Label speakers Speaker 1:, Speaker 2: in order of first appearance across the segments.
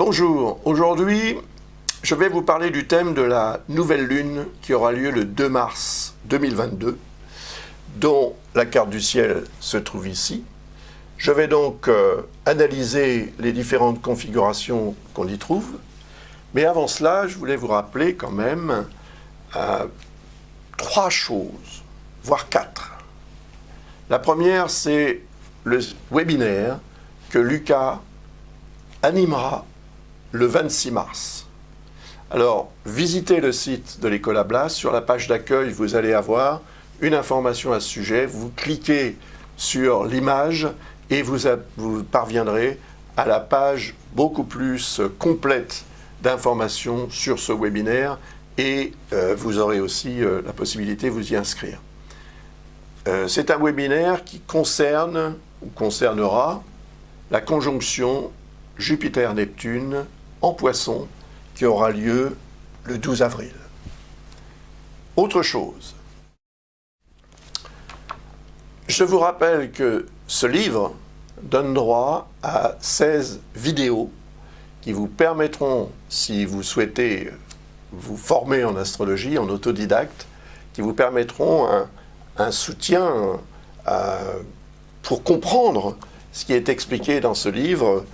Speaker 1: Bonjour, aujourd'hui je vais vous parler du thème de la nouvelle lune qui aura lieu le 2 mars 2022, dont la carte du ciel se trouve ici. Je vais donc analyser les différentes configurations qu'on y trouve, mais avant cela je voulais vous rappeler quand même 3 choses, voire 4. La première, c'est le webinaire que Lucas animera le 26 mars. Alors, visitez le site de l'École Ablas. Sur la page d'accueil, vous allez avoir une information à ce sujet. Vous cliquez sur l'image et vous parviendrez à la page beaucoup plus complète d'informations sur ce webinaire et vous aurez aussi la possibilité de vous y inscrire. C'est un webinaire qui concerne ou concernera la conjonction Jupiter-Neptune en Poisson qui aura lieu le 12 avril. Autre chose, je vous rappelle que ce livre donne droit à 16 vidéos qui vous permettront, si vous souhaitez vous former en astrologie, en autodidacte, qui vous permettront un soutien pour comprendre ce qui est expliqué dans ce livre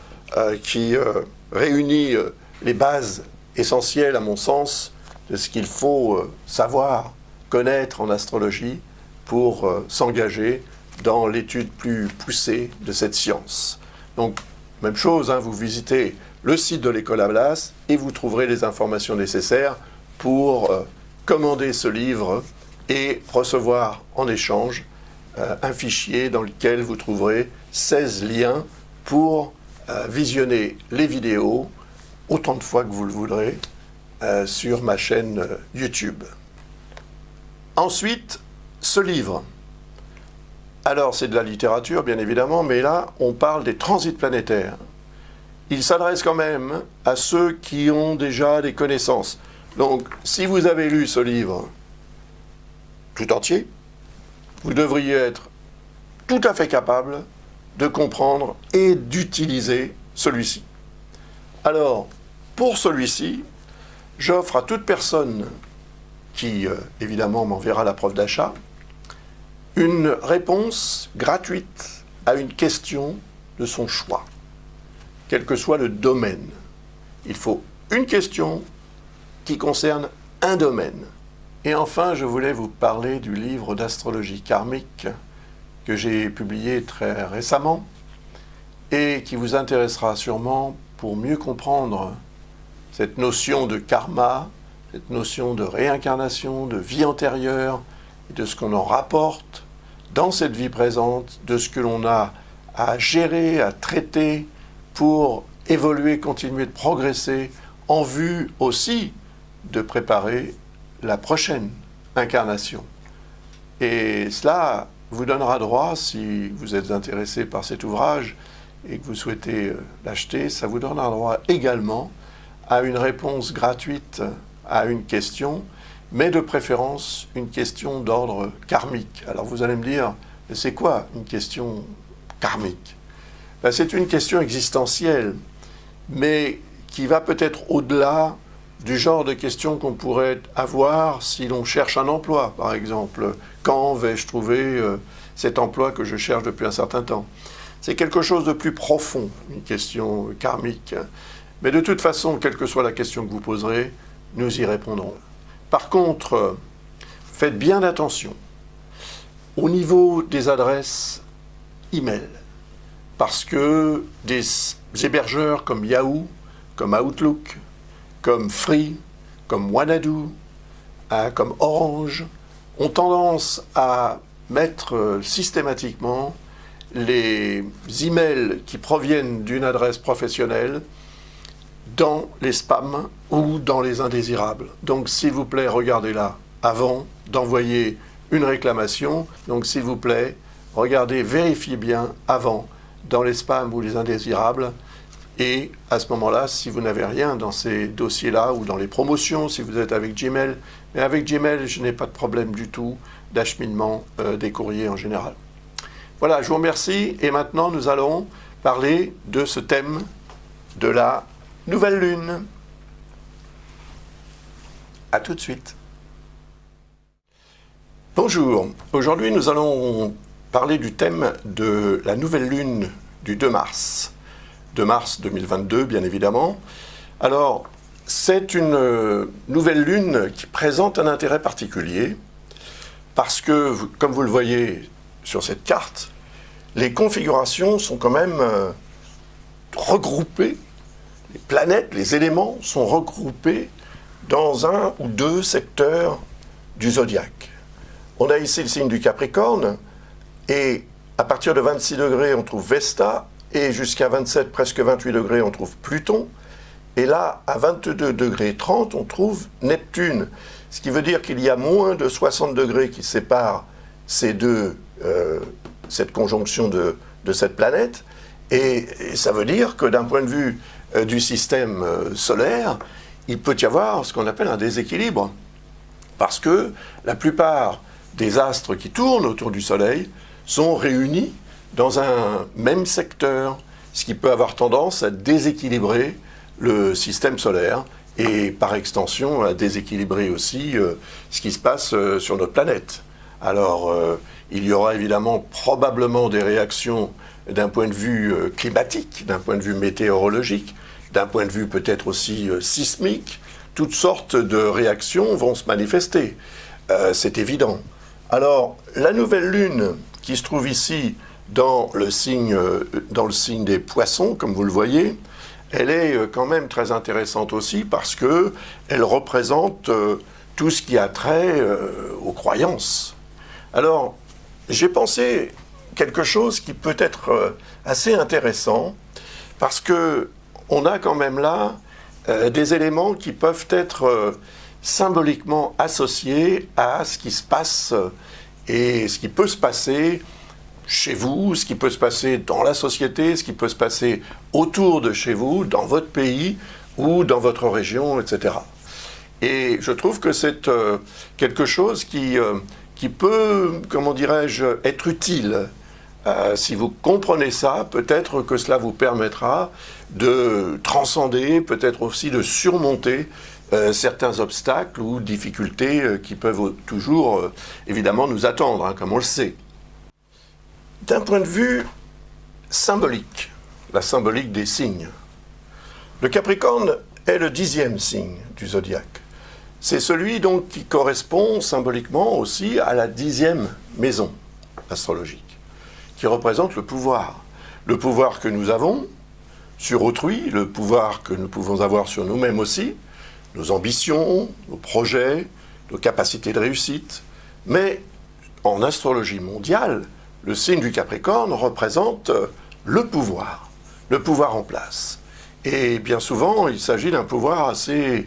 Speaker 1: qui réunit les bases essentielles, à mon sens, de ce qu'il faut savoir, connaître en astrologie pour s'engager dans l'étude plus poussée de cette science. Donc, même chose, vous visitez le site de l'École Ablas et vous trouverez les informations nécessaires pour commander ce livre et recevoir en échange un fichier dans lequel vous trouverez 16 liens pour visionner les vidéos autant de fois que vous le voudrez sur ma chaîne YouTube. Ensuite, ce livre. Alors, c'est de la littérature, bien évidemment, mais là, on parle des transits planétaires. Il s'adresse quand même à ceux qui ont déjà des connaissances. Donc, si vous avez lu ce livre tout entier, vous devriez être tout à fait capable de comprendre et d'utiliser celui-ci. Alors, pour celui-ci, j'offre à toute personne qui, évidemment, m'enverra la preuve d'achat, une réponse gratuite à une question de son choix, quel que soit le domaine. Il faut une question qui concerne un domaine. Et enfin, je voulais vous parler du livre d'astrologie karmique que j'ai publié très récemment et qui vous intéressera sûrement pour mieux comprendre cette notion de karma, cette notion de réincarnation, de vie antérieure, et de ce qu'on en rapporte dans cette vie présente, de ce que l'on a à gérer, à traiter pour évoluer, continuer de progresser, en vue aussi de préparer la prochaine incarnation. Et cela vous donnera droit, si vous êtes intéressé par cet ouvrage et que vous souhaitez l'acheter, ça vous donnera droit également à une réponse gratuite à une question, mais de préférence une question d'ordre karmique. Alors vous allez me dire, c'est quoi une question karmique? C'est une question existentielle, mais qui va peut-être au-delà du genre de questions qu'on pourrait avoir si l'on cherche un emploi, par exemple. Quand vais-je trouver cet emploi que je cherche depuis un certain temps? C'est quelque chose de plus profond, une question karmique. Mais de toute façon, quelle que soit la question que vous poserez, nous y répondrons. Par contre, faites bien attention au niveau des adresses e-mail, parce que des hébergeurs comme Yahoo, comme Outlook, comme Free, comme Wanadoo, comme Orange, ont tendance à mettre systématiquement les emails qui proviennent d'une adresse professionnelle dans les spams ou dans les indésirables. Donc s'il vous plaît, regardez-la avant d'envoyer une réclamation. Donc s'il vous plaît, regardez, vérifiez bien avant dans les spams ou les indésirables. Et à ce moment-là, si vous n'avez rien dans ces dossiers-là ou dans les promotions, si vous êtes avec Gmail, mais avec Gmail, je n'ai pas de problème du tout d'acheminement des courriers en général. Voilà, je vous remercie. Et maintenant, nous allons parler de ce thème de la nouvelle lune. À tout de suite. Bonjour, aujourd'hui nous allons parler du thème de la nouvelle lune du 2 mars. 2 mars 2022, bien évidemment. Alors, c'est une nouvelle lune qui présente un intérêt particulier parce que, comme vous le voyez sur cette carte, les configurations sont quand même regroupées, les planètes, les éléments sont regroupés dans un ou deux secteurs du zodiaque. On a ici le signe du Capricorne, et à partir de 26 degrés, on trouve Vesta, et jusqu'à 27, presque 28 degrés, on trouve Pluton, et là, à 22 degrés 30, on trouve Neptune, ce qui veut dire qu'il y a moins de 60 degrés qui séparent cette conjonction de cette planète, et ça veut dire que d'un point de vue du système solaire, il peut y avoir ce qu'on appelle un déséquilibre, parce que la plupart des astres qui tournent autour du Soleil sont réunis dans un même secteur, ce qui peut avoir tendance à déséquilibrer le système solaire et par extension à déséquilibrer aussi ce qui se passe sur notre planète. Alors, il y aura évidemment probablement des réactions d'un point de vue climatique, d'un point de vue météorologique, d'un point de vue peut-être aussi sismique. Toutes sortes de réactions vont se manifester, c'est évident. Alors, la nouvelle lune qui se trouve ici dans le signe des Poissons, comme vous le voyez, elle est quand même très intéressante aussi parce qu'elle représente tout ce qui a trait aux croyances. Alors, j'ai pensé quelque chose qui peut être assez intéressant parce qu'on a quand même là des éléments qui peuvent être symboliquement associés à ce qui se passe et ce qui peut se passer chez vous, ce qui peut se passer dans la société, ce qui peut se passer autour de chez vous, dans votre pays ou dans votre région, etc. Et je trouve que c'est quelque chose qui peut, comment dirais-je, être utile. Si vous comprenez ça, peut-être que cela vous permettra de transcender, peut-être aussi de surmonter certains obstacles ou difficultés qui peuvent toujours, évidemment, nous attendre, hein, comme on le sait. D'un point de vue symbolique, la symbolique des signes, le Capricorne est le 10e signe du zodiaque. C'est celui donc qui correspond symboliquement aussi à la 10e maison astrologique, qui représente le pouvoir que nous avons sur autrui, le pouvoir que nous pouvons avoir sur nous-mêmes aussi, nos ambitions, nos projets, nos capacités de réussite. Mais en astrologie mondiale, le signe du Capricorne représente le pouvoir en place. Et bien souvent, il s'agit d'un pouvoir assez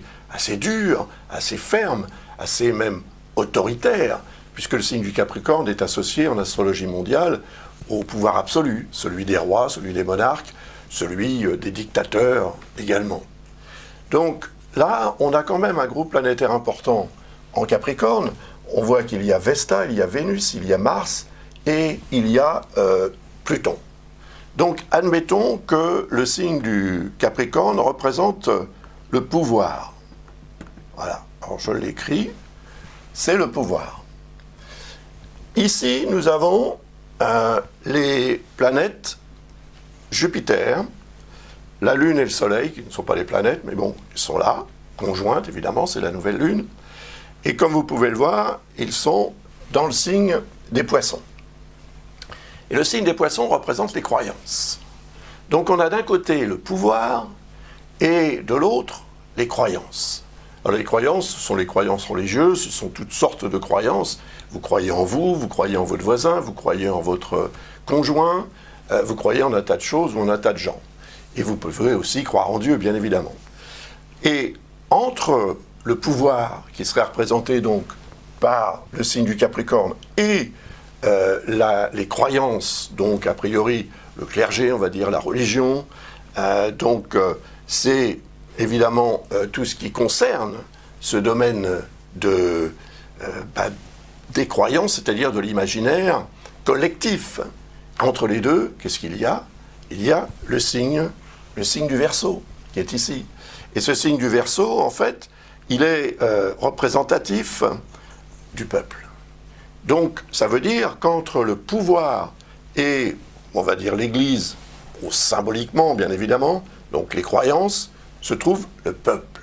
Speaker 1: dur, assez ferme, assez même autoritaire, puisque le signe du Capricorne est associé en astrologie mondiale au pouvoir absolu, celui des rois, celui des monarques, celui des dictateurs également. Donc là, on a quand même un groupe planétaire important en Capricorne. On voit qu'il y a Vesta, il y a Vénus, il y a Mars et il y a Pluton. Donc admettons que le signe du Capricorne représente le pouvoir. Voilà, alors je l'écris, c'est le pouvoir. Ici, nous avons les planètes Jupiter, la Lune et le Soleil, qui ne sont pas des planètes, mais bon, ils sont là, conjointes évidemment, c'est la nouvelle Lune. Et comme vous pouvez le voir, ils sont dans le signe des Poissons. Et le signe des Poissons représente les croyances. Donc on a d'un côté le pouvoir et de l'autre les croyances. Alors les croyances, ce sont les croyances religieuses, ce sont toutes sortes de croyances. Vous croyez en vous, vous croyez en votre voisin, vous croyez en votre conjoint, vous croyez en un tas de choses ou en un tas de gens. Et vous pouvez aussi croire en Dieu, bien évidemment. Et entre le pouvoir, qui serait représenté donc par le signe du Capricorne, et les croyances, donc a priori le clergé, on va dire la religion, c'est évidemment tout ce qui concerne ce domaine des croyances, c'est-à-dire de l'imaginaire collectif. Entre les deux, qu'est-ce qu'il y a? Il y a le signe du Verseau. qui est ici. Et ce signe du Verseau, en fait, il est représentatif du peuple. Donc, ça veut dire qu'entre le pouvoir et, on va dire, l'Église, ou symboliquement, bien évidemment, donc les croyances, se trouve le peuple.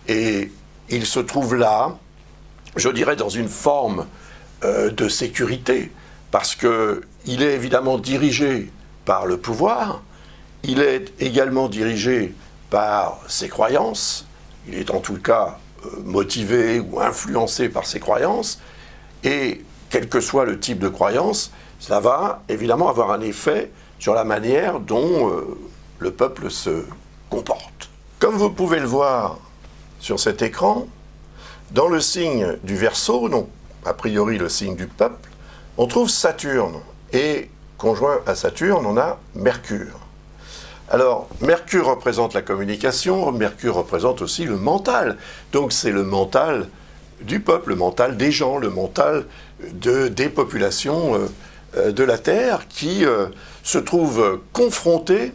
Speaker 1: Et il se trouve là, je dirais, dans une forme de sécurité, parce qu'il est évidemment dirigé par le pouvoir, il est également dirigé par ses croyances, il est en tout cas motivé ou influencé par ses croyances, et quel que soit le type de croyance, cela va évidemment avoir un effet sur la manière dont le peuple se comporte. Comme vous pouvez le voir sur cet écran, dans le signe du Verseau, donc a priori le signe du peuple, on trouve Saturne, et conjoint à Saturne, on a Mercure. Alors, Mercure représente la communication, Mercure représente aussi le mental. Donc c'est le mental du peuple, le mental des gens, le mental des populations de la Terre qui se trouvent confrontées,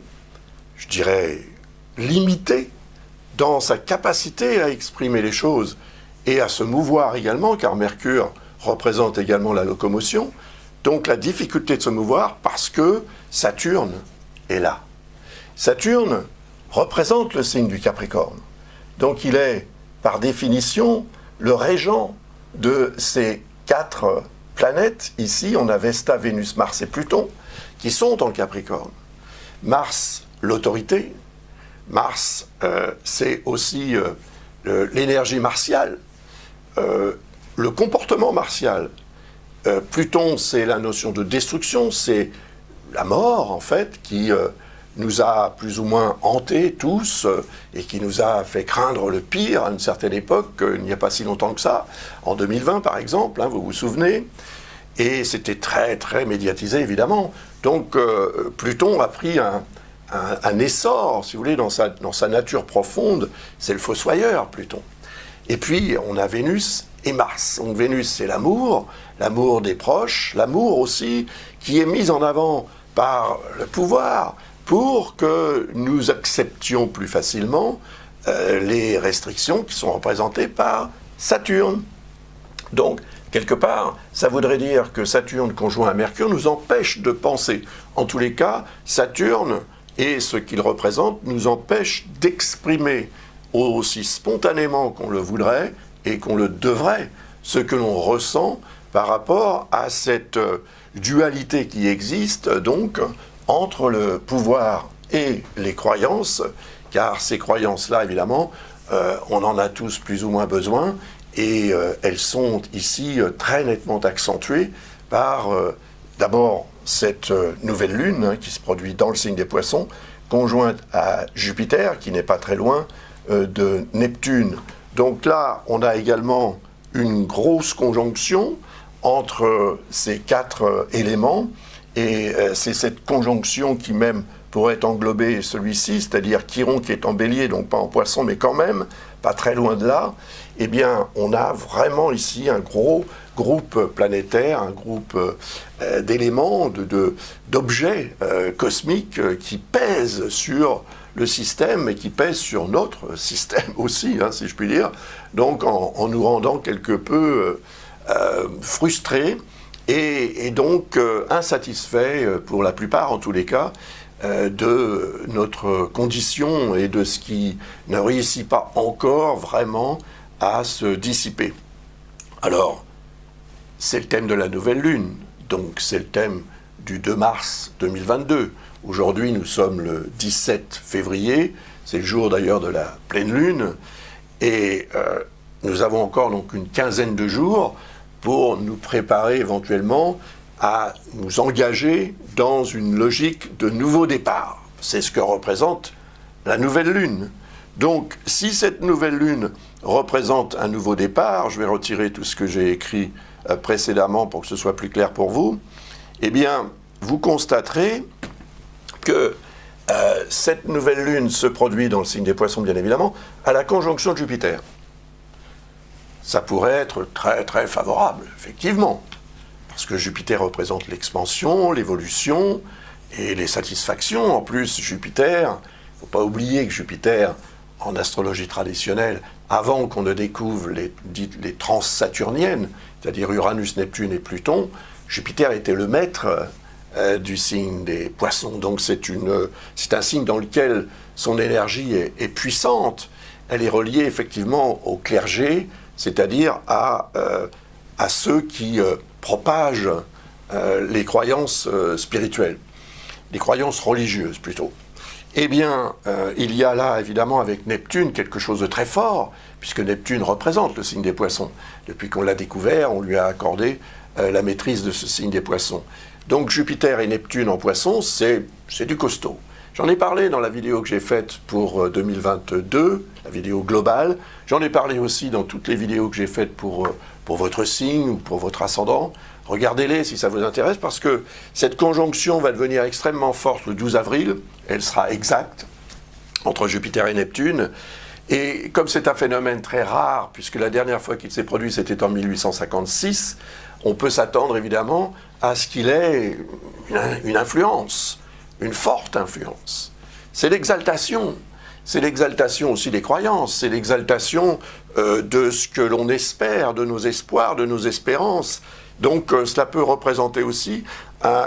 Speaker 1: je dirais, limitées dans sa capacité à exprimer les choses et à se mouvoir également, car Mercure représente également la locomotion, donc la difficulté de se mouvoir parce que Saturne est là. Saturne représente le signe du Capricorne. Donc il est, par définition, le régent de ces 4 planètes. Ici, on a Vesta, Vénus, Mars et Pluton, qui sont en Capricorne. Mars, l'autorité. Mars, c'est aussi l'énergie martiale, le comportement martial. Pluton, c'est la notion de destruction, c'est la mort, en fait, qui nous a plus ou moins hantés tous et qui nous a fait craindre le pire à une certaine époque, il n'y a pas si longtemps que ça, en 2020 par exemple, hein, vous vous souvenez, et c'était très très médiatisé évidemment. Donc Pluton a pris un essor, si vous voulez, dans sa nature profonde, c'est le fossoyeur Pluton. Et puis on a Vénus et Mars. Donc Vénus c'est l'amour des proches, l'amour aussi qui est mis en avant par le pouvoir, pour que nous acceptions plus facilement les restrictions qui sont représentées par Saturne. Donc, quelque part, ça voudrait dire que Saturne conjoint à Mercure nous empêche de penser. En tous les cas, Saturne et ce qu'il représente nous empêche d'exprimer aussi spontanément qu'on le voudrait et qu'on le devrait, ce que l'on ressent par rapport à cette dualité qui existe, donc, entre le pouvoir et les croyances, car ces croyances-là, évidemment, on en a tous plus ou moins besoin, et elles sont ici très nettement accentuées par, d'abord, cette nouvelle lune qui se produit dans le signe des Poissons, conjointe à Jupiter, qui n'est pas très loin de Neptune. Donc là, on a également une grosse conjonction entre ces 4 éléments, et c'est cette conjonction qui même pourrait englober celui-ci, c'est-à-dire Chiron qui est en Bélier, donc pas en Poisson, mais quand même, pas très loin de là. Eh bien, on a vraiment ici un gros groupe planétaire, un groupe d'éléments, d'objets cosmiques qui pèsent sur le système et qui pèsent sur notre système aussi, hein, si je puis dire, donc en nous rendant quelque peu frustrés, et donc insatisfaits, pour la plupart en tous les cas, de notre condition et de ce qui ne réussit pas encore vraiment à se dissiper. Alors, c'est le thème de la nouvelle lune, donc c'est le thème du 2 mars 2022. Aujourd'hui, nous sommes le 17 février, c'est le jour d'ailleurs de la pleine lune, et nous avons encore donc une quinzaine de jours pour nous préparer éventuellement à nous engager dans une logique de nouveau départ. C'est ce que représente la nouvelle lune. Donc, si cette nouvelle lune représente un nouveau départ, je vais retirer tout ce que j'ai écrit précédemment pour que ce soit plus clair pour vous, eh bien, vous constaterez que cette nouvelle lune se produit dans le signe des Poissons, bien évidemment, à la conjonction de Jupiter. Ça pourrait être très très favorable, effectivement, parce que Jupiter représente l'expansion, l'évolution et les satisfactions. En plus, Jupiter, faut pas oublier que Jupiter, en astrologie traditionnelle, avant qu'on ne découvre les transsaturniennes, c'est-à-dire Uranus, Neptune et Pluton, Jupiter était le maître du signe des Poissons. Donc c'est un signe dans lequel son énergie est puissante. Elle est reliée effectivement au clergé, c'est-à-dire à ceux qui propagent les croyances spirituelles, les croyances religieuses plutôt. Eh bien, il y a là, évidemment, avec Neptune, quelque chose de très fort, puisque Neptune représente le signe des Poissons. Depuis qu'on l'a découvert, on lui a accordé la maîtrise de ce signe des Poissons. Donc Jupiter et Neptune en Poissons, c'est du costaud. J'en ai parlé dans la vidéo que j'ai faite pour 2022, la vidéo globale. J'en ai parlé aussi dans toutes les vidéos que j'ai faites pour votre signe ou pour votre ascendant. Regardez-les si ça vous intéresse, parce que cette conjonction va devenir extrêmement forte le 12 avril. Elle sera exacte entre Jupiter et Neptune. Et comme c'est un phénomène très rare, puisque la dernière fois qu'il s'est produit, c'était en 1856, on peut s'attendre évidemment à ce qu'il ait une influence, une forte influence. C'est l'exaltation. C'est l'exaltation aussi des croyances, c'est l'exaltation de ce que l'on espère, de nos espoirs, de nos espérances. Donc cela peut représenter aussi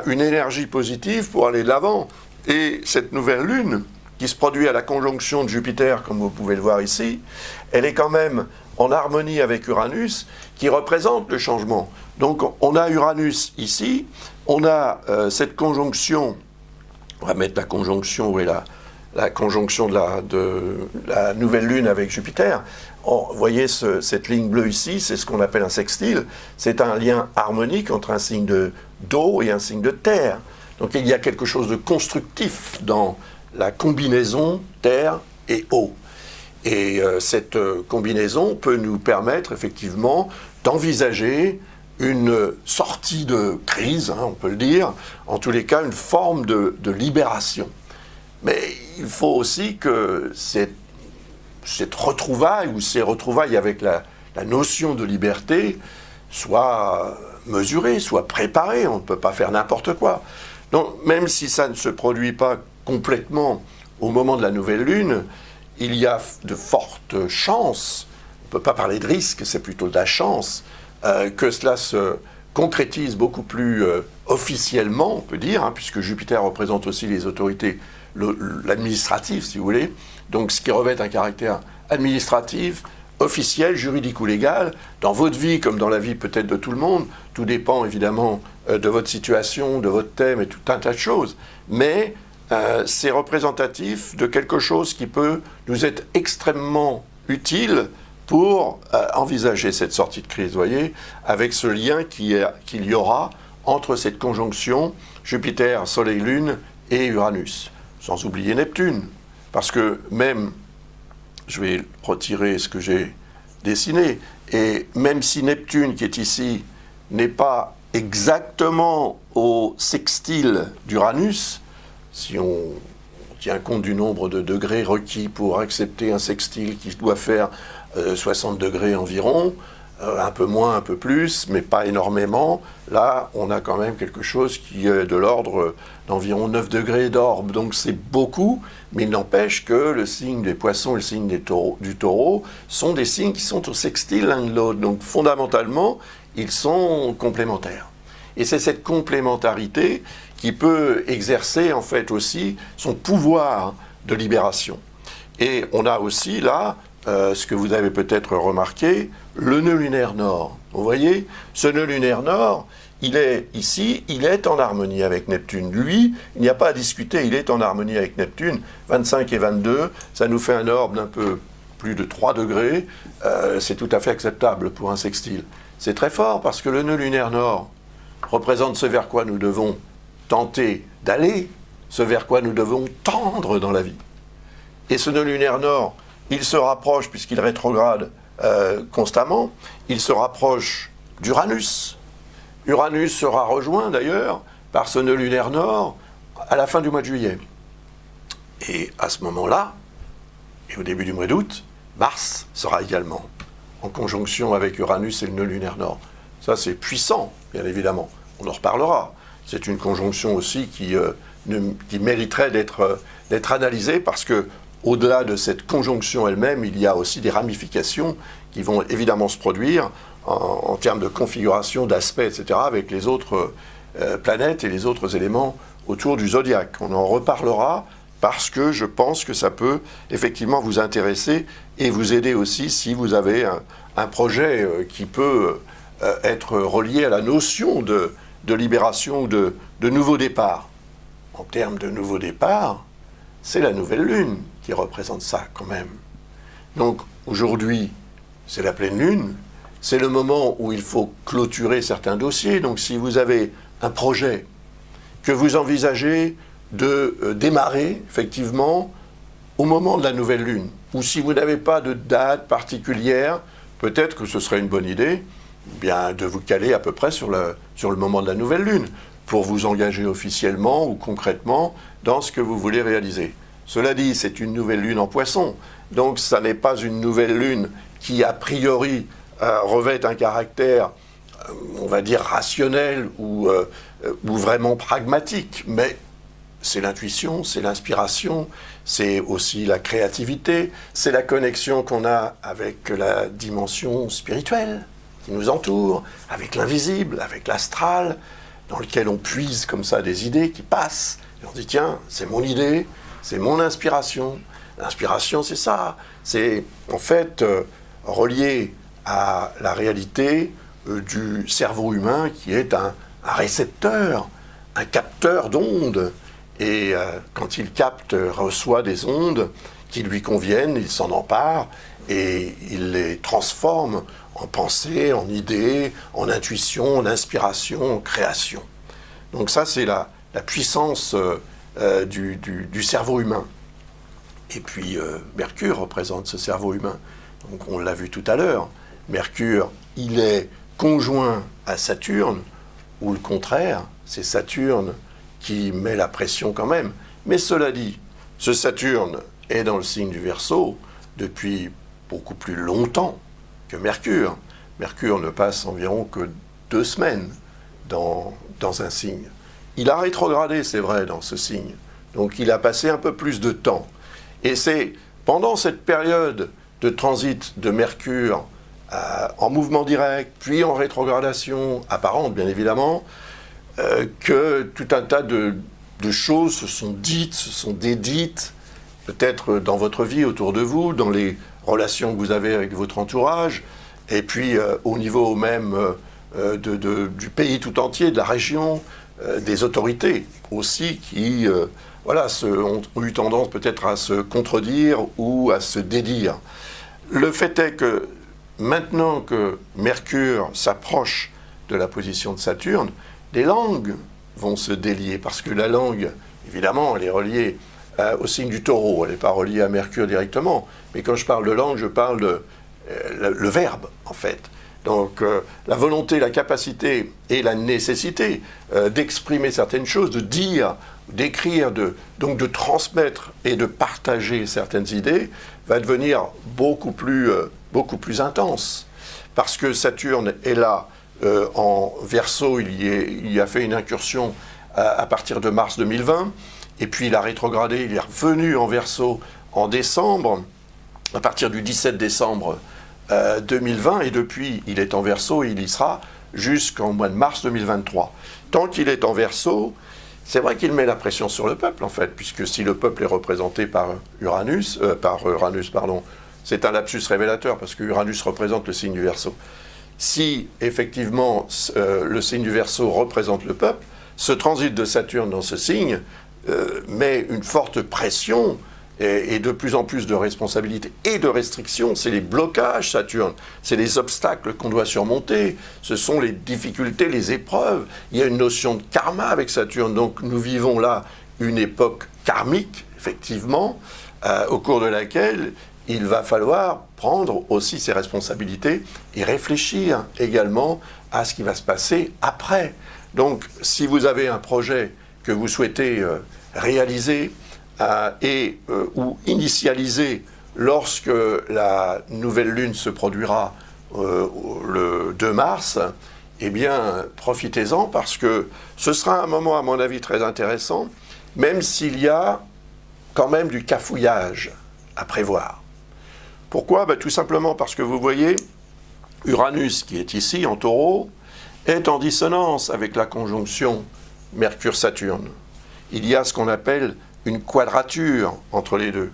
Speaker 1: une énergie positive pour aller de l'avant. Et cette nouvelle lune, qui se produit à la conjonction de Jupiter, comme vous pouvez le voir ici, elle est quand même en harmonie avec Uranus, qui représente le changement. Donc on a Uranus ici, on a cette conjonction, on va mettre la conjonction, où est la conjonction de la nouvelle lune avec Jupiter. Vous voyez cette ligne bleue ici, c'est ce qu'on appelle un sextile. C'est un lien harmonique entre un signe d'eau et un signe de terre. Donc il y a quelque chose de constructif dans la combinaison terre et eau. Et cette combinaison peut nous permettre effectivement d'envisager une sortie de crise, on peut le dire, en tous les cas une forme de libération. Mais il faut aussi que cette retrouvaille, ou ces retrouvailles avec la notion de liberté, soient mesurées, soient préparées. On ne peut pas faire n'importe quoi. Donc, même si ça ne se produit pas complètement au moment de la nouvelle lune, il y a de fortes chances, on ne peut pas parler de risque, c'est plutôt de la chance, que cela se concrétise beaucoup plus officiellement, on peut dire, puisque Jupiter représente aussi les autorités l'administratif, si vous voulez, donc ce qui revêt un caractère administratif, officiel, juridique ou légal, dans votre vie comme dans la vie peut-être de tout le monde, tout dépend évidemment de votre situation, de votre thème et tout un tas de choses, mais c'est représentatif de quelque chose qui peut nous être extrêmement utile pour envisager cette sortie de crise, vous voyez, avec ce lien qu'il y aura entre cette conjonction Jupiter, Soleil, Lune et Uranus. Sans oublier Neptune, parce que même, je vais retirer ce que j'ai dessiné, et même si Neptune, qui est ici, n'est pas exactement au sextile d'Uranus, si on tient compte du nombre de degrés requis pour accepter un sextile qui doit faire 60 degrés environ, un peu moins, un peu plus, mais pas énormément. Là, on a quand même quelque chose qui est de l'ordre d'environ 9 degrés d'orbe. Donc c'est beaucoup, mais il n'empêche que le signe des Poissons et le signe du Taureau sont des signes qui sont au sextile l'un de l'autre. Donc fondamentalement, ils sont complémentaires. Et c'est cette complémentarité qui peut exercer en fait aussi son pouvoir de libération. Et on a aussi là, ce que vous avez peut-être remarqué, le nœud lunaire nord. Vous voyez, ce nœud lunaire nord, il est ici, il est en harmonie avec Neptune. Lui, il n'y a pas à discuter, il est en harmonie avec Neptune. 25 et 22, ça nous fait un orbe d'un peu plus de 3 degrés. C'est tout à fait acceptable pour un sextile. C'est très fort parce que le nœud lunaire nord représente ce vers quoi nous devons tenter d'aller, ce vers quoi nous devons tendre dans la vie. Et ce nœud lunaire nord, il se rapproche, puisqu'il rétrograde constamment, il se rapproche d'Uranus. Uranus sera rejoint d'ailleurs par ce nœud lunaire nord à la fin du mois de juillet. Et à ce moment-là, et au début du mois d'août, Mars sera également en conjonction avec Uranus et le nœud lunaire nord. Ça, c'est puissant, bien évidemment. On en reparlera. C'est une conjonction aussi qui qui mériterait d'être analysée, parce que au-delà de cette conjonction elle-même, il y a aussi des ramifications qui vont évidemment se produire en termes de configuration, d'aspect, etc., avec les autres planètes et les autres éléments autour du zodiaque. On en reparlera parce que je pense que ça peut effectivement vous intéresser et vous aider aussi si vous avez un projet qui peut être relié à la notion de libération ou de nouveau départ. En termes de nouveau départ, c'est la nouvelle lune qui représente ça quand même. Donc aujourd'hui, c'est la pleine lune, c'est le moment où il faut clôturer certains dossiers. Donc si vous avez un projet que vous envisagez de démarrer effectivement au moment de la nouvelle lune, ou si vous n'avez pas de date particulière, peut-être que ce serait une bonne idée bien, de vous caler à peu près sur le moment de la nouvelle lune, pour vous engager officiellement ou concrètement dans ce que vous voulez réaliser. Cela dit, c'est une nouvelle lune en Poisson, donc ça n'est pas une nouvelle lune qui a priori revêt un caractère, on va dire, rationnel ou vraiment pragmatique, mais c'est l'intuition, c'est l'inspiration, c'est aussi la créativité, c'est la connexion qu'on a avec la dimension spirituelle qui nous entoure, avec l'invisible, avec l'astral, dans lequel on puise comme ça des idées qui passent. Et on dit, tiens, c'est mon idée, c'est mon inspiration. L'inspiration, c'est ça. C'est en fait relié à la réalité du cerveau humain qui est un récepteur, un capteur d'ondes. Et quand il capte, reçoit des ondes qui lui conviennent, il s'en empare et il les transforme en pensée, en idées, en intuition, en inspiration, en création. Donc ça, c'est la puissance du cerveau humain. Et puis Mercure représente ce cerveau humain. Donc on l'a vu tout à l'heure. Mercure, il est conjoint à Saturne, ou le contraire, c'est Saturne qui met la pression quand même. Mais cela dit, ce Saturne est dans le signe du Verseau depuis beaucoup plus longtemps que Mercure. Mercure ne passe environ que 2 semaines dans un signe. Il a rétrogradé, c'est vrai, dans ce signe. Donc il a passé un peu plus de temps. Et c'est pendant cette période de transit de Mercure en mouvement direct, puis en rétrogradation apparente, bien évidemment, que tout un tas de choses se sont dites, se sont dédites, peut-être dans votre vie, autour de vous, dans les relations que vous avez avec votre entourage, et puis au niveau même du pays tout entier, de la région, des autorités aussi qui ont eu tendance peut-être à se contredire ou à se dédire. Le fait est que maintenant que Mercure s'approche de la position de Saturne, les langues vont se délier, parce que la langue, évidemment, elle est reliée au signe du Taureau, elle n'est pas reliée à Mercure directement, mais quand je parle de langue, je parle de le verbe, en fait. Donc la volonté, la capacité et la nécessité d'exprimer certaines choses, de dire, d'écrire, donc de transmettre et de partager certaines idées, va devenir beaucoup plus intense. Parce que Saturne est là, en Verseau, il y a fait une incursion à partir de mars 2020, et puis il a rétrogradé, il est revenu en Verseau en décembre, à partir du 17 décembre 2020, et depuis il est en Verseau, il y sera jusqu'en mois de mars 2023. Tant qu'il est en Verseau, c'est vrai qu'il met la pression sur le peuple en fait, puisque si le peuple est représenté par Uranus, c'est un lapsus révélateur, parce que Uranus représente le signe du Verseau. Si effectivement le signe du Verseau représente le peuple, ce transit de Saturne dans ce signe met une forte pression et de plus en plus de responsabilités et de restrictions. C'est les blocages Saturne, c'est les obstacles qu'on doit surmonter, ce sont les difficultés, les épreuves. Il y a une notion de karma avec Saturne, donc nous vivons là une époque karmique, effectivement, au cours de laquelle il va falloir prendre aussi ses responsabilités et réfléchir également à ce qui va se passer après. Donc, si vous avez un projet que vous souhaitez réaliser ou initialiser lorsque la nouvelle lune se produira le 2 mars, eh bien, profitez-en parce que ce sera un moment, à mon avis, très intéressant. même s'il y a quand même du cafouillage à prévoir. Pourquoi? Tout simplement parce que vous voyez, Uranus, qui est ici en Taureau, est en dissonance avec la conjonction Mercure-Saturne. Il y a ce qu'on appelle une quadrature entre les deux.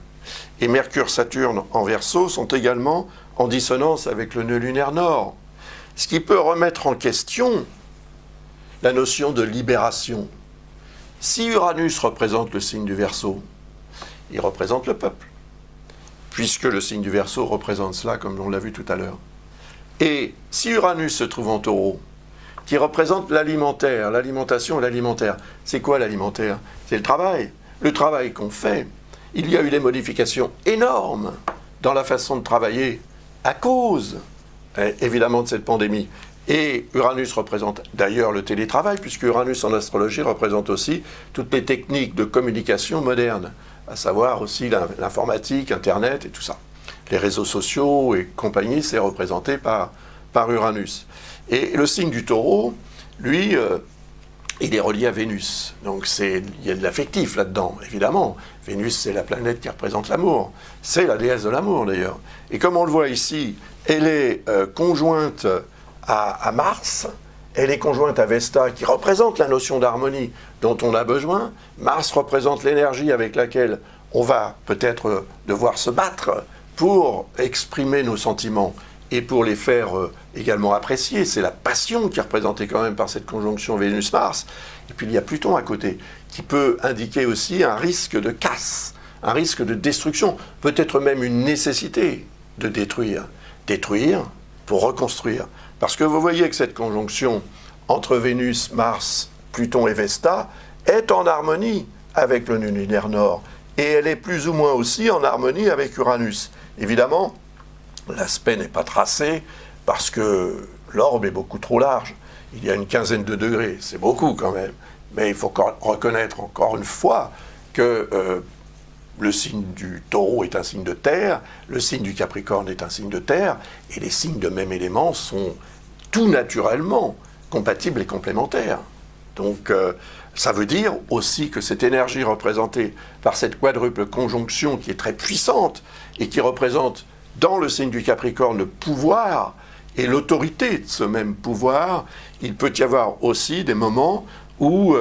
Speaker 1: Et Mercure-Saturne en Verseau sont également en dissonance avec le nœud lunaire nord. Ce qui peut remettre en question la notion de libération. Si Uranus représente le signe du Verseau, il représente le peuple, puisque le signe du Verseau représente cela, comme on l'a vu tout à l'heure. Et si Uranus se trouve en Taureau, qui représente l'alimentaire, l'alimentation et l'alimentaire, c'est quoi l'alimentaire? C'est le travail. Le travail qu'on fait. Il y a eu des modifications énormes dans la façon de travailler à cause, évidemment, de cette pandémie. Et Uranus représente d'ailleurs le télétravail, puisque Uranus en astrologie représente aussi toutes les techniques de communication modernes, à savoir aussi l'informatique, Internet et tout ça. Les réseaux sociaux et compagnie, c'est représenté par Uranus. Et le signe du Taureau, lui, il est relié à Vénus. Donc il y a de l'affectif là-dedans, évidemment. Vénus, c'est la planète qui représente l'amour. C'est la déesse de l'amour, d'ailleurs. Et comme on le voit ici, elle est conjointe à Mars, elle est conjointe à Vesta, qui représente la notion d'harmonie dont on a besoin. Mars représente l'énergie avec laquelle on va peut-être devoir se battre pour exprimer nos sentiments et pour les faire également apprécier. C'est la passion qui est représentée quand même par cette conjonction Vénus-Mars. Et puis il y a Pluton à côté, qui peut indiquer aussi un risque de casse, un risque de destruction, peut-être même une nécessité de détruire. Détruire pour reconstruire. Parce que vous voyez que cette conjonction entre Vénus, Mars, Pluton et Vesta est en harmonie avec le nœud lunaire nord. Et elle est plus ou moins aussi en harmonie avec Uranus. Évidemment, l'aspect n'est pas tracé parce que l'orbe est beaucoup trop large. Il y a une quinzaine de degrés, c'est beaucoup quand même. Mais il faut reconnaître encore une fois que le signe du Taureau est un signe de terre, le signe du Capricorne est un signe de terre, et les signes de même élément sont tout naturellement compatibles et complémentaires. Donc ça veut dire aussi que cette énergie représentée par cette quadruple conjonction qui est très puissante et qui représente dans le signe du Capricorne le pouvoir et l'autorité de ce même pouvoir, il peut y avoir aussi des moments où,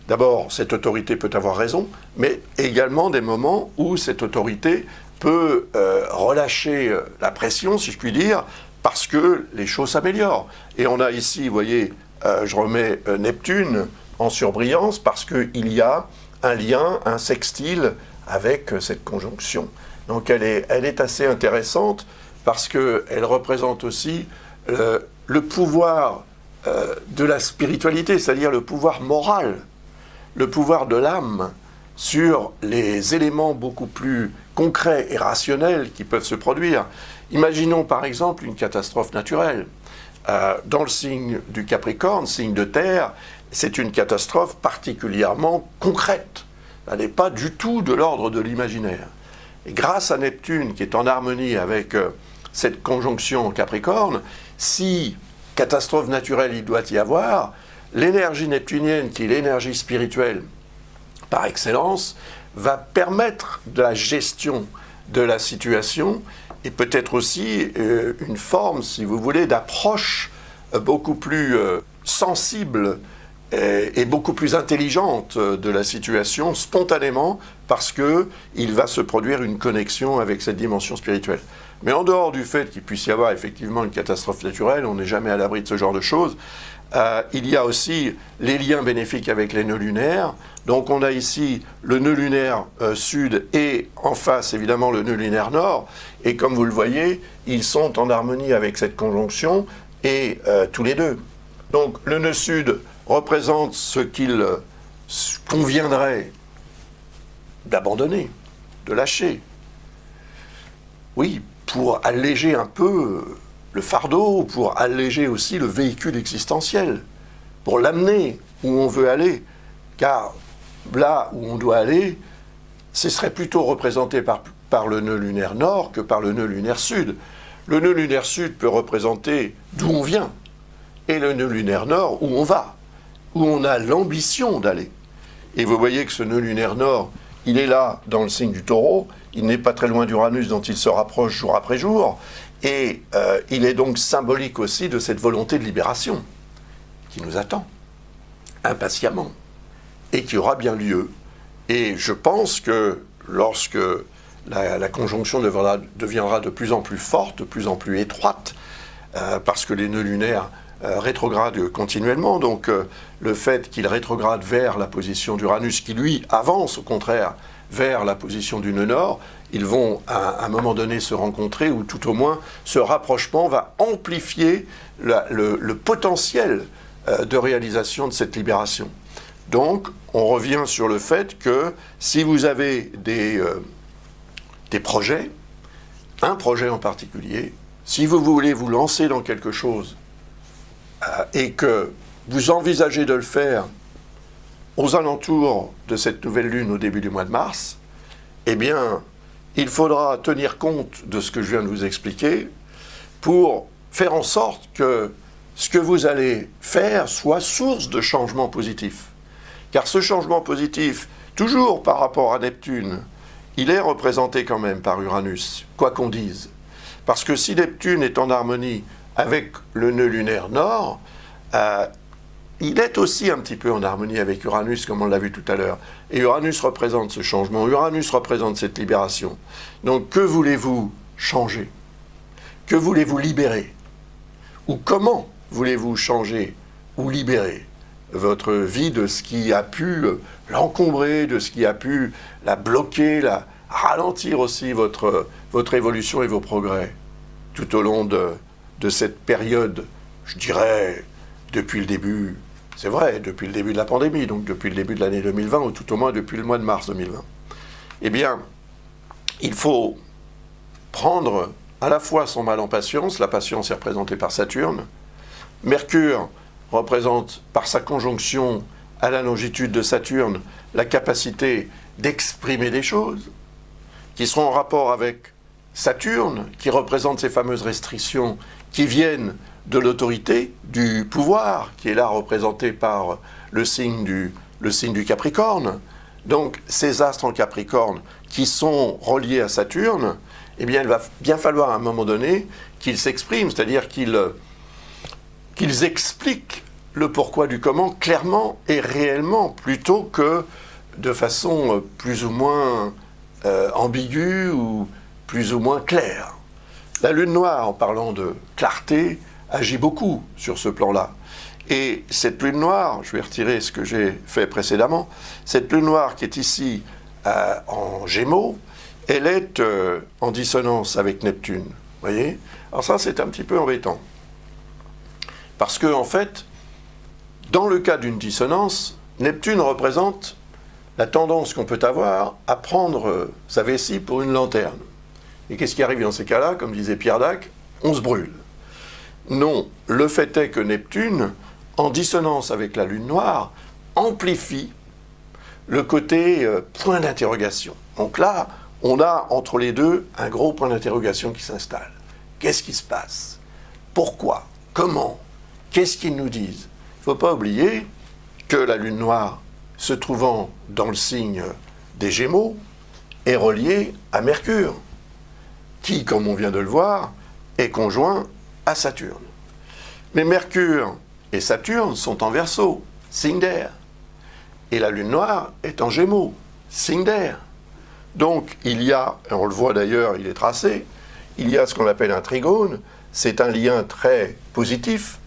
Speaker 1: d'abord, cette autorité peut avoir raison, mais également des moments où cette autorité peut relâcher la pression, si je puis dire, parce que les choses s'améliorent. Et on a ici, vous voyez, je remets Neptune en surbrillance parce qu'il y a un lien, un sextile avec cette conjonction. Donc elle est assez intéressante parce qu'elle représente aussi le pouvoir de la spiritualité, c'est-à-dire le pouvoir moral, le pouvoir de l'âme sur les éléments beaucoup plus concrets et rationnels qui peuvent se produire. Imaginons par exemple une catastrophe naturelle. Dans le signe du Capricorne, signe de terre, c'est une catastrophe particulièrement concrète. Elle n'est pas du tout de l'ordre de l'imaginaire. Et grâce à Neptune, qui est en harmonie avec cette conjonction Capricorne, si catastrophe naturelle il doit y avoir, l'énergie neptunienne, qui est l'énergie spirituelle par excellence, va permettre de la gestion de la situation et peut-être aussi une forme, si vous voulez, d'approche beaucoup plus sensible et beaucoup plus intelligente de la situation spontanément parce qu'il va se produire une connexion avec cette dimension spirituelle. Mais en dehors du fait qu'il puisse y avoir effectivement une catastrophe naturelle, on n'est jamais à l'abri de ce genre de choses, il y a aussi les liens bénéfiques avec les nœuds lunaires. Donc on a ici le nœud lunaire sud et en face évidemment le nœud lunaire nord. Et comme vous le voyez, ils sont en harmonie avec cette conjonction et tous les deux. Donc le nœud sud représente ce qu'il conviendrait d'abandonner, de lâcher. Oui, pour alléger un peu le fardeau, pour alléger aussi le véhicule existentiel, pour l'amener où on veut aller. Car là où on doit aller, ce serait plutôt représenté par le nœud lunaire nord que par le nœud lunaire sud. Le nœud lunaire sud peut représenter d'où on vient, et le nœud lunaire nord où on va, où on a l'ambition d'aller. Et vous voyez que ce nœud lunaire nord, il est là dans le signe du Taureau. Il n'est pas très loin d'Uranus dont il se rapproche jour après jour. Et il est donc symbolique aussi de cette volonté de libération qui nous attend impatiemment et qui aura bien lieu. Et je pense que lorsque la conjonction deviendra de plus en plus forte, de plus en plus étroite, parce que les nœuds lunaires rétrogradent continuellement, donc le fait qu'il rétrograde vers la position d'Uranus, qui lui avance au contraire vers la position du nœud nord, ils vont à un moment donné se rencontrer, ou tout au moins ce rapprochement va amplifier le potentiel de réalisation de cette libération. Donc, on revient sur le fait que si vous avez des projets, un projet en particulier, si vous voulez vous lancer dans quelque chose et que vous envisagez de le faire aux alentours de cette nouvelle lune au début du mois de mars, eh bien, il faudra tenir compte de ce que je viens de vous expliquer pour faire en sorte que ce que vous allez faire soit source de changement positif. Car ce changement positif, toujours par rapport à Neptune, il est représenté quand même par Uranus, quoi qu'on dise. Parce que si Neptune est en harmonie avec le nœud lunaire nord, il est aussi un petit peu en harmonie avec Uranus, comme on l'a vu tout à l'heure. Et Uranus représente ce changement, Uranus représente cette libération. Donc que voulez-vous changer? Que voulez-vous libérer? Ou comment voulez-vous changer ou libérer votre vie de ce qui a pu l'encombrer, de ce qui a pu la bloquer, la ralentir aussi votre évolution et vos progrès tout au long de cette période, je dirais, depuis le début, c'est vrai, depuis le début de la pandémie, donc depuis le début de l'année 2020, ou tout au moins depuis le mois de mars 2020. Eh bien, il faut prendre à la fois son mal en patience, la patience est représentée par Saturne, Mercure représente par sa conjonction à la longitude de Saturne la capacité d'exprimer des choses qui seront en rapport avec Saturne, qui représente ces fameuses restrictions qui viennent de l'autorité, du pouvoir, qui est là représenté par le signe du Capricorne. Donc ces astres en Capricorne qui sont reliés à Saturne, eh bien il va bien falloir à un moment donné qu'ils s'expriment, c'est-à-dire qu'ils expliquent le pourquoi du comment clairement et réellement, plutôt que de façon plus ou moins ambiguë ou plus ou moins claire. La lune noire, en parlant de clarté, agit beaucoup sur ce plan-là. Et cette lune noire, je vais retirer ce que j'ai fait précédemment, cette lune noire qui est ici en Gémeaux, elle est en dissonance avec Neptune. Vous voyez? Alors ça, c'est un petit peu embêtant. Parce que, en fait, dans le cas d'une dissonance, Neptune représente la tendance qu'on peut avoir à prendre sa vessie pour une lanterne. Et qu'est-ce qui arrive dans ces cas-là? Comme disait Pierre Dac, on se brûle. Non, le fait est que Neptune, en dissonance avec la Lune noire, amplifie le côté point d'interrogation. Donc là, on a entre les deux un gros point d'interrogation qui s'installe. Qu'est-ce qui se passe? Pourquoi? Comment? Qu'est-ce qu'ils nous disent? Il ne faut pas oublier que la Lune noire, se trouvant dans le signe des Gémeaux, est reliée à Mercure, qui, comme on vient de le voir, est conjoint à Saturne. Mais Mercure et Saturne sont en Verseau, signe d'air. Et la Lune noire est en Gémeaux, signe d'air. Donc il y a, et on le voit d'ailleurs, il est tracé, il y a ce qu'on appelle un trigone, c'est un lien très positif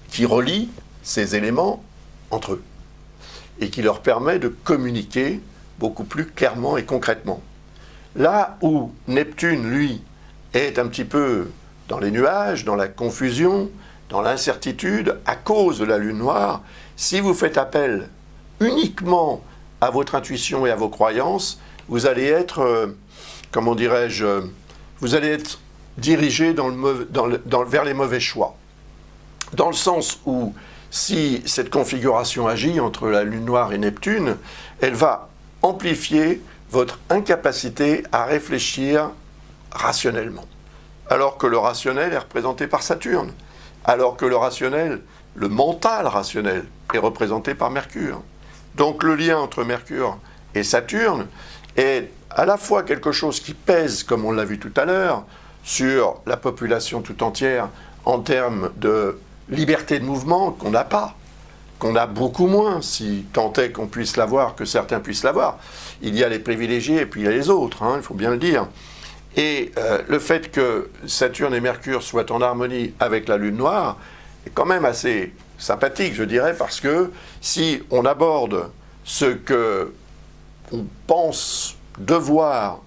Speaker 1: qui relie ces éléments entre eux et qui leur permet de communiquer beaucoup plus clairement et concrètement. Là où Neptune, lui, est un petit peu dans les nuages, dans la confusion, dans l'incertitude, à cause de la Lune noire, si vous faites appel uniquement à votre intuition et à vos croyances, vous allez être, comment dirais-je, vous allez être dirigé vers les mauvais choix. Dans le sens où, si cette configuration agit entre la Lune noire et Neptune, elle va amplifier votre incapacité à réfléchir rationnellement. Alors que le rationnel est représenté par Saturne. Alors que le rationnel, le mental rationnel, est représenté par Mercure. Donc le lien entre Mercure et Saturne est à la fois quelque chose qui pèse, comme on l'a vu tout à l'heure, sur la population tout entière en termes de liberté de mouvement qu'on n'a pas, qu'on a beaucoup moins, si tant est qu'on puisse l'avoir, que certains puissent l'avoir. Il y a les privilégiés et puis il y a les autres, il faut bien le dire. Et le fait que Saturne et Mercure soient en harmonie avec la Lune noire est quand même assez sympathique, je dirais, parce que si on aborde ce que on pense devoir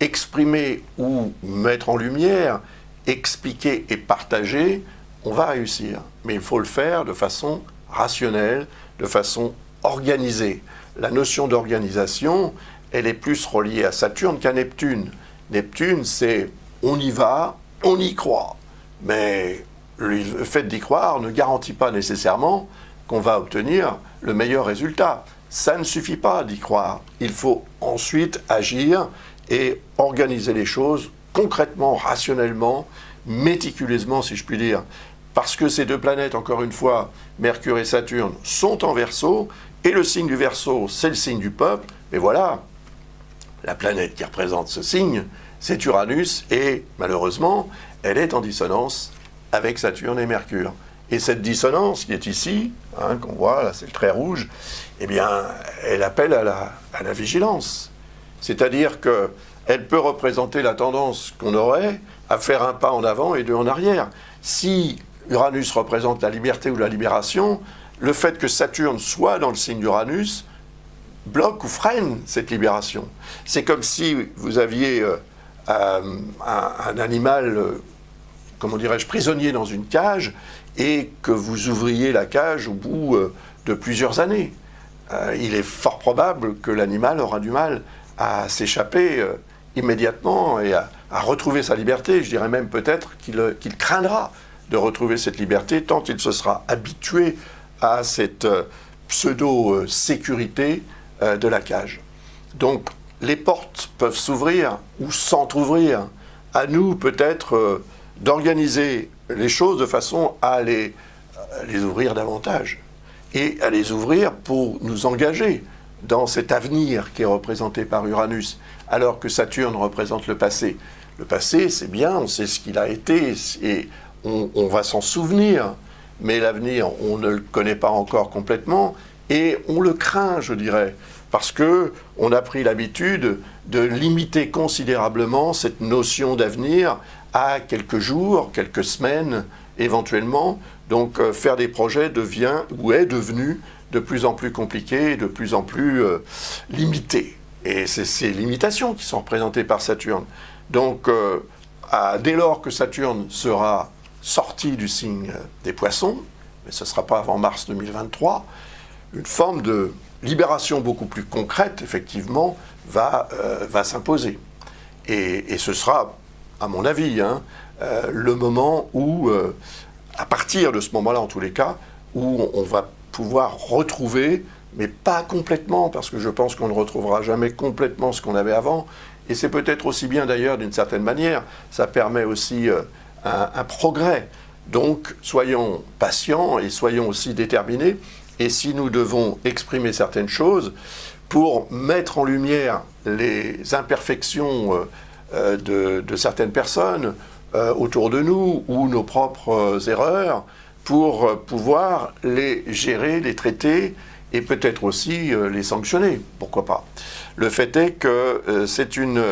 Speaker 1: exprimer ou mettre en lumière, expliquer et partager, on va réussir. Mais il faut le faire de façon rationnelle, de façon organisée. La notion d'organisation, elle est plus reliée à Saturne qu'à Neptune. Neptune, c'est on y va, on y croit. Mais le fait d'y croire ne garantit pas nécessairement qu'on va obtenir le meilleur résultat. Ça ne suffit pas d'y croire. Il faut ensuite agir et organiser les choses concrètement, rationnellement, méticuleusement, si je puis dire. Parce que ces deux planètes, encore une fois, Mercure et Saturne, sont en Verseau, et le signe du Verseau, c'est le signe du peuple. Mais voilà, la planète qui représente ce signe, c'est Uranus, et malheureusement, elle est en dissonance avec Saturne et Mercure. Et cette dissonance qui est ici, qu'on voit, là c'est le trait rouge, eh bien, elle appelle à la vigilance. C'est-à-dire qu'elle peut représenter la tendance qu'on aurait à faire un pas en avant et deux en arrière. Si Uranus représente la liberté ou la libération, le fait que Saturne soit dans le signe d'Uranus bloque ou freine cette libération. C'est comme si vous aviez un animal, comment dirais-je, prisonnier dans une cage, et que vous ouvriez la cage au bout de plusieurs années. Il est fort probable que l'animal aura du mal à s'échapper immédiatement et à retrouver sa liberté. Je dirais même peut-être qu'il craindra de retrouver cette liberté tant il se sera habitué à cette pseudo-sécurité de la cage. Donc les portes peuvent s'ouvrir ou s'entr'ouvrir. À nous peut-être d'organiser les choses de façon à les ouvrir davantage et à les ouvrir pour nous engager dans cet avenir qui est représenté par Uranus, alors que Saturne représente le passé. Le passé, c'est bien, on sait ce qu'il a été et on va s'en souvenir, mais l'avenir, on ne le connaît pas encore complètement et on le craint, je dirais, parce que on a pris l'habitude de limiter considérablement cette notion d'avenir à quelques jours, quelques semaines, éventuellement. Donc faire des projets devient ou est devenu de plus en plus compliqué, de plus en plus limité. Et c'est ces limitations qui sont représentées par Saturne. Donc dès lors que Saturne sera sorti du signe des Poissons, mais ce ne sera pas avant mars 2023, une forme de libération beaucoup plus concrète, effectivement, va s'imposer. Et ce sera, à mon avis, le moment où, à partir de ce moment-là, en tous les cas, où on va pouvoir retrouver, mais pas complètement, parce que je pense qu'on ne retrouvera jamais complètement ce qu'on avait avant, et c'est peut-être aussi bien d'ailleurs d'une certaine manière, ça permet aussi un progrès. Donc soyons patients et soyons aussi déterminés, et si nous devons exprimer certaines choses pour mettre en lumière les imperfections de certaines personnes autour de nous ou nos propres erreurs, pour pouvoir les gérer, les traiter et peut-être aussi les sanctionner, pourquoi pas. Le fait est que c'est une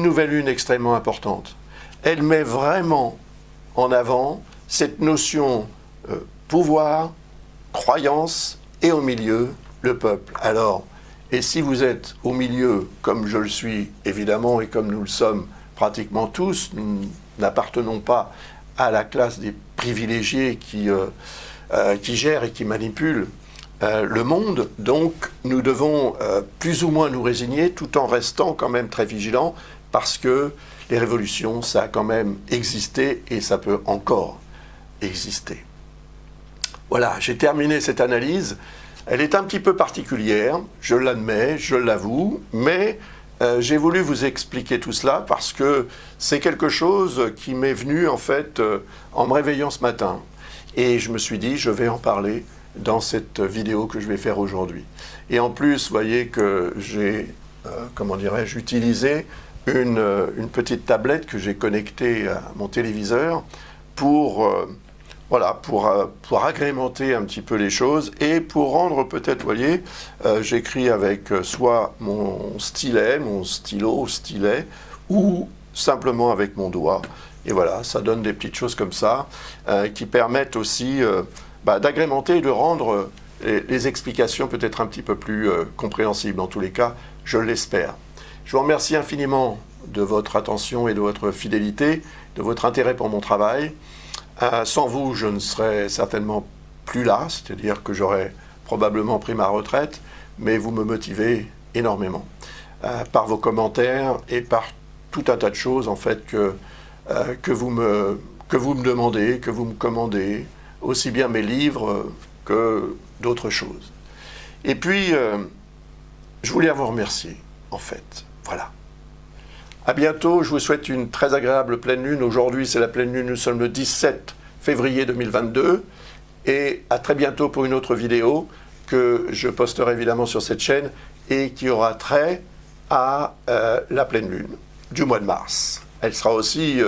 Speaker 1: nouvelle lune extrêmement importante. Elle met vraiment en avant cette notion pouvoir, croyance et au milieu, le peuple. Alors, et si vous êtes au milieu, comme je le suis évidemment et comme nous le sommes pratiquement tous, nous n'appartenons pas à la classe des privilégiés qui gèrent et qui manipulent le monde, donc nous devons plus ou moins nous résigner tout en restant quand même très vigilants parce que les révolutions, ça a quand même existé et ça peut encore exister. Voilà, j'ai terminé cette analyse. Elle est un petit peu particulière, je l'admets, je l'avoue, mais j'ai voulu vous expliquer tout cela parce que c'est quelque chose qui m'est venu en fait en me réveillant ce matin. Et je me suis dit, je vais en parler dans cette vidéo que je vais faire aujourd'hui. Et en plus, vous voyez que j'ai, comment dirais-je, utilisé une petite tablette que j'ai connectée à mon téléviseur pour, voilà, pour agrémenter un petit peu les choses et pour rendre peut-être, vous voyez, j'écris avec soit mon stylet, mon stylo, stylet, ou simplement avec mon doigt. Et voilà, ça donne des petites choses comme ça qui permettent aussi d'agrémenter et de rendre les explications peut-être un petit peu plus compréhensibles. En tous les cas, je l'espère. Je vous remercie infiniment de votre attention et de votre fidélité, de votre intérêt pour mon travail. Sans vous, je ne serais certainement plus là, c'est-à-dire que j'aurais probablement pris ma retraite, mais vous me motivez énormément par vos commentaires et par tout un tas de choses en fait que vous me demandez, que vous me commandez, aussi bien mes livres que d'autres choses. Et puis, je voulais vous remercier, en fait. Voilà. À bientôt, je vous souhaite une très agréable pleine lune. Aujourd'hui, c'est la pleine lune, nous sommes le 17 février 2022. Et à très bientôt pour une autre vidéo que je posterai évidemment sur cette chaîne et qui aura trait à la pleine lune du mois de mars. Elle sera aussi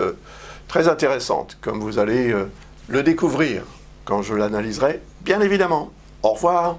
Speaker 1: très intéressante, comme vous allez le découvrir quand je l'analyserai, bien évidemment. Au revoir.